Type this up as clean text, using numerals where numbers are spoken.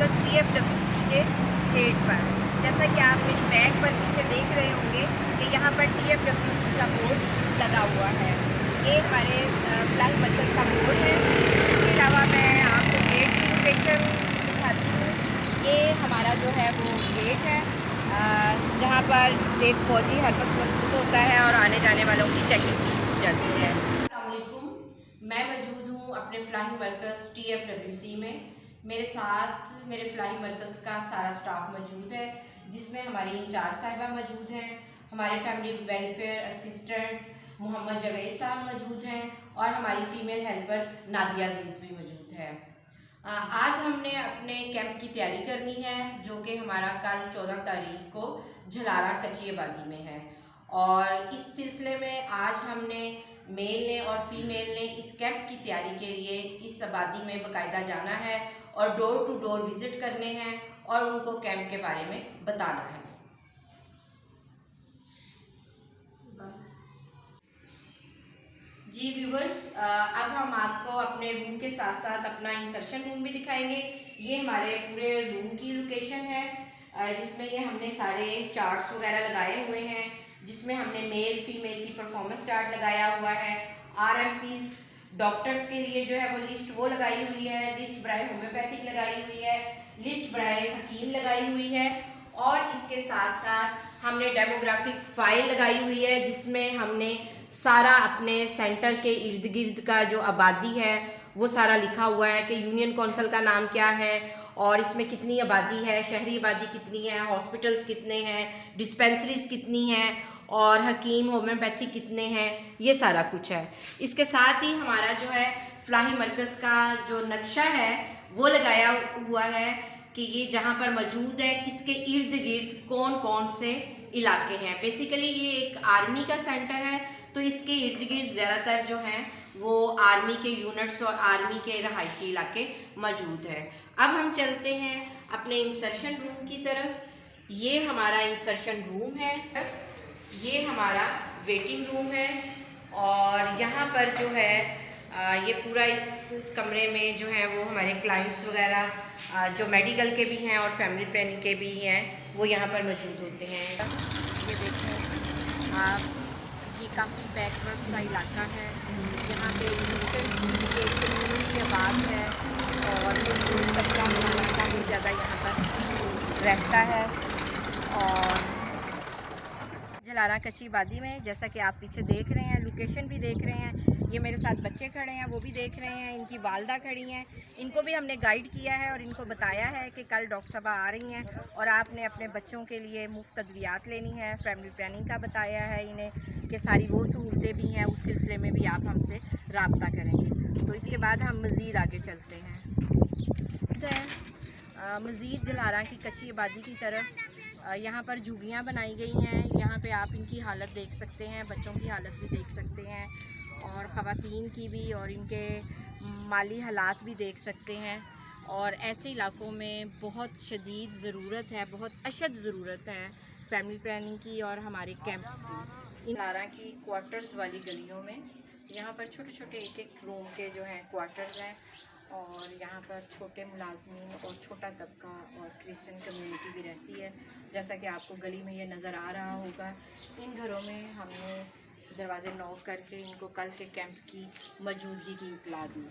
मरकज़ TFWC के gate पर। जैसा कि आप मेरी बैग पर पीछे देख रहे होंगे कि यहाँ पर TFWC का बोर्ड लगा हुआ है। ये हमारे फ्लाई मरकज़ का बोर्ड है। इसके अलावा मैं आपको गेट की लोकेशन दिखाती हूँ। ये हमारा जो है वो गेट है जहाँ पर एक फौजी हर वक्त मौजूद होता है और आने जाने वालों की चेकिंग की जाती है। अस्सलामुअलैकुम, मैं मौजूद हूँ अपने फ़्लाई मरकज़ TFWC में। मेरे साथ मेरे फ़्लाई मरकज़ का सारा स्टाफ मौजूद है, जिसमें हमारी इंचार्ज साहिबा मौजूद हैं, हमारे family welfare assistant Mohammed Javed sahab मौजूद हैं और हमारी फ़ीमेल हेल्पर नादिया अजीज़ भी मौजूद है। आज हमने अपने कैंप की तैयारी करनी है, जो कि हमारा कल 14 तारीख को झलारा कच्ची आबादी में है। और इस सिलसिले में आज हमने मेल ने और फीमेल ने इस कैंप की तैयारी के लिए इस आबादी में बाकायदा जाना है और डोर टू डोर विज़िट करने हैं और उनको कैंप के बारे में बताना है। जी व्यूवर्स, अब हम आपको अपने रूम के साथ साथ अपना इंसर्शन रूम भी दिखाएंगे। ये हमारे पूरे रूम की लोकेशन है, जिसमें ये हमने सारे चार्ट्स वगैरह लगाए हुए हैं, जिसमें हमने मेल फीमेल की परफॉर्मेंस चार्ट लगाया हुआ है। RMPs डॉक्टर्स के लिए जो है वो लिस्ट वो लगाई हुई है, लिस्ट बराए होम्योपैथिक लगाई हुई है, लिस्ट बराए हकीम लगाई हुई है और इसके साथ साथ हमने डेमोग्राफिक फाइल लगाई हुई है, जिसमें हमने सारा अपने सेंटर के इर्द गिर्द का जो आबादी है वो सारा लिखा हुआ है कि यूनियन कौंसिल का नाम क्या है और इसमें कितनी आबादी है, शहरी आबादी कितनी है, हॉस्पिटल्स कितने हैं, डिस्पेंसरीज कितनी हैं और हकीम होम्योपैथी कितने हैं, ये सारा कुछ है। इसके साथ ही हमारा जो है फ़्लाई मरकज़ का जो नक्शा है वो लगाया हुआ है कि ये जहाँ पर मौजूद है इसके इर्द गिर्द कौन कौन से इलाके हैं। बेसिकली ये एक आर्मी का सेंटर है, तो इसके इर्द गिर्द ज़्यादातर जो हैं वो आर्मी के यूनिट्स और आर्मी के रहायशी इलाके मौजूद हैं। अब हम चलते हैं अपने इंसर्शन रूम की तरफ। ये हमारा इंसर्शन रूम है, ये हमारा वेटिंग रूम है और यहाँ पर जो है ये पूरा इस कमरे में जो है वो हमारे क्लाइंट्स वगैरह जो मेडिकल के भी हैं और फैमिली प्लानिंग के भी हैं वो यहाँ पर मौजूद होते हैं। ये देखें आप, ये काफ़ी बैकवर्ड सा इलाका है। यहाँ पे डिस्टेंस की एक कम्युनिटी आबाद है और मजदूर तबका काफ़ी ज़्यादा यहाँ पर रहता है। और झलारा कच्ची आबादी में जैसा कि आप पीछे देख रहे हैं, लोकेशन भी देख रहे हैं, ये मेरे साथ बच्चे खड़े हैं वो भी देख रहे हैं, इनकी वालदा खड़ी हैं, इनको भी हमने गाइड किया है और इनको बताया है कि कल डॉक्टर साहबा आ रही हैं और आपने अपने बच्चों के लिए मुफ्त अद्वियात लेनी है। फैमिली प्लानिंग का बताया है इन्हें कि सारी वो सहूलतें भी हैं, उस सिलसिले में भी आप हमसे रब्ता करेंगे। तो इसके बाद हम मज़ीद आगे चलते हैं। मज़ीद झलारा की कच्ची आबादी की तरफ यहाँ पर झुग्गियाँ बनाई गई हैं। यहाँ पे आप इनकी हालत देख सकते हैं, बच्चों की हालत भी देख सकते हैं और ख़वातीन की भी और इनके माली हालात भी देख सकते हैं। और ऐसे इलाकों में बहुत शदीद ज़रूरत है, बहुत अशद ज़रूरत है फैमिली प्लानिंग की और हमारे कैंप्स की। इन झलारा की क्वार्टर्स वाली गलियों में यहाँ पर छोटे छोटे एक एक रूम के जो हैं क्वार्टर्स हैं और यहाँ पर छोटे मुलाजमीन और छोटा तबका और क्रिश्चियन कम्युनिटी भी रहती है। जैसा कि आपको गली में ये नज़र आ रहा होगा, इन घरों में हमने दरवाज़े नॉक करके इनको कल के कैंप की मौजूदगी की इत्तला दी है।